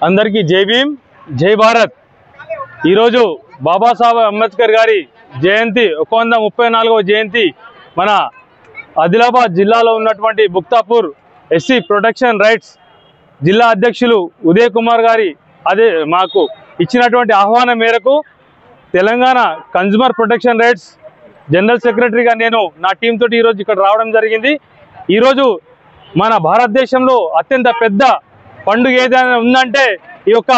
అందరికీ జై భీమ్ జై భారత్। ఈరోజు బాబాసాహెబ్ అంబేద్కర్ గారి జయంతి 134వ జయంతి మన ఆదిలాబాద్ జిల్లాలో ఉన్నటువంటి ముక్తాపూర్ ఎస్సీ ప్రొటెక్షన్ రైట్స్ జిల్లా అధ్యక్షులు ఉదయ్ కుమార్ గారి మాకు ఇచ్చినటువంటి ఆహ్వానం మేరకు Telangana consumer protection rights general సెక్రటరీగా నేను నా టీం తోటి ఈరోజు ఇక్కడ రావడం జరిగింది। ఈరోజు మన భారతదేశంలో అత్యంత పెద్ద పండుగ ఏదైనా ఉందంటే ఈ యొక్క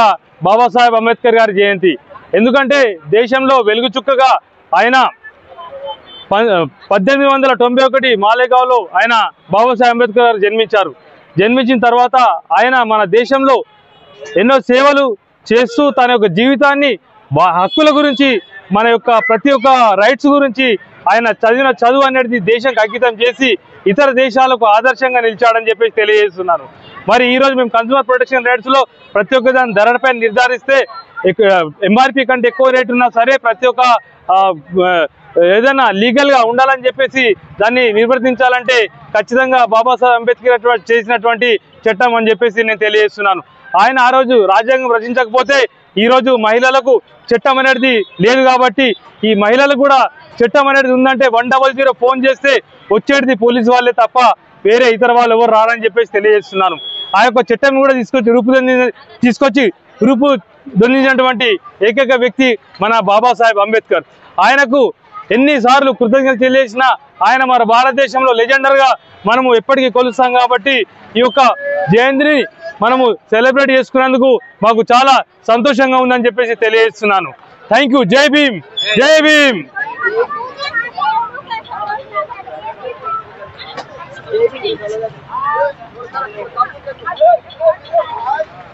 బాబాసాహెబ్ అంబేద్కర్ గారి జయంతి। ఎందుకంటే దేశంలో వెలుగు చుక్కగా ఆయన 1891 మాలేగావ్లో ఆయన బాబాసాహెబ్ అంబేద్కర్ గారు జన్మించారు। జన్మించిన తర్వాత ఆయన మన దేశంలో ఎన్నో సేవలు చేస్తూ తన యొక్క జీవితాన్ని హక్కుల గురించి మన యొక్క ప్రతి ఒక్క రైట్స్ గురించి ఆయన చదివిన చదువు అనేది దేశానికి అంకితం చేసి ఇతర దేశాలకు ఆదర్శంగా నిలిచాడని చెప్పేసి తెలియజేస్తున్నాను। మరి ఈరోజు మేము కన్జ్యూమర్ ప్రొటెక్షన్ రైట్స్లో ప్రతి ఒక్క దాని ధరపై నిర్ధారిస్తే ఎంఆర్పి కంటే ఎక్కువ రేటు ఉన్నా సరే ప్రతి ఒక్క ఏదైనా లీగల్గా ఉండాలని చెప్పేసి దాన్ని నిర్వర్తించాలంటే ఖచ్చితంగా బాబాసాహెబ్ అంబేద్కర్ చేసినటువంటి చట్టం అని చెప్పేసి నేను తెలియజేస్తున్నాను। ఆయన ఆ రోజు రాజ్యాంగం రచించకపోతే ఈరోజు మహిళలకు చట్టం అనేది లేదు కాబట్టి ఈ మహిళలకు కూడా చట్టం అనేది ఉందంటే 100 ఫోన్ చేస్తే వచ్చేది పోలీసు వాళ్ళే తప్ప వేరే ఇతర వాళ్ళు ఎవరు రారని చెప్పేసి తెలియజేస్తున్నాను। ఆ యొక్క చట్టం కూడా తీసుకొచ్చి రూపుదిద్దినటువంటి ఏకైక వ్యక్తి మన బాబాసాహెబ్ అంబేద్కర్। ఆయనకు ఎన్నిసార్లు కృతజ్ఞతలు తెలియజేసినా ఆయన మన భారతదేశంలో లెజెండర్గా మనము ఎప్పటికీ కొలుస్తాం కాబట్టి ఈ యొక్క జయంతిని మనము సెలబ్రేట్ చేసుకున్నందుకు మాకు చాలా సంతోషంగా ఉందని చెప్పేసి తెలియజేస్తున్నాను। Thank you. జై భీమ్ జై భీమ్। Thank you.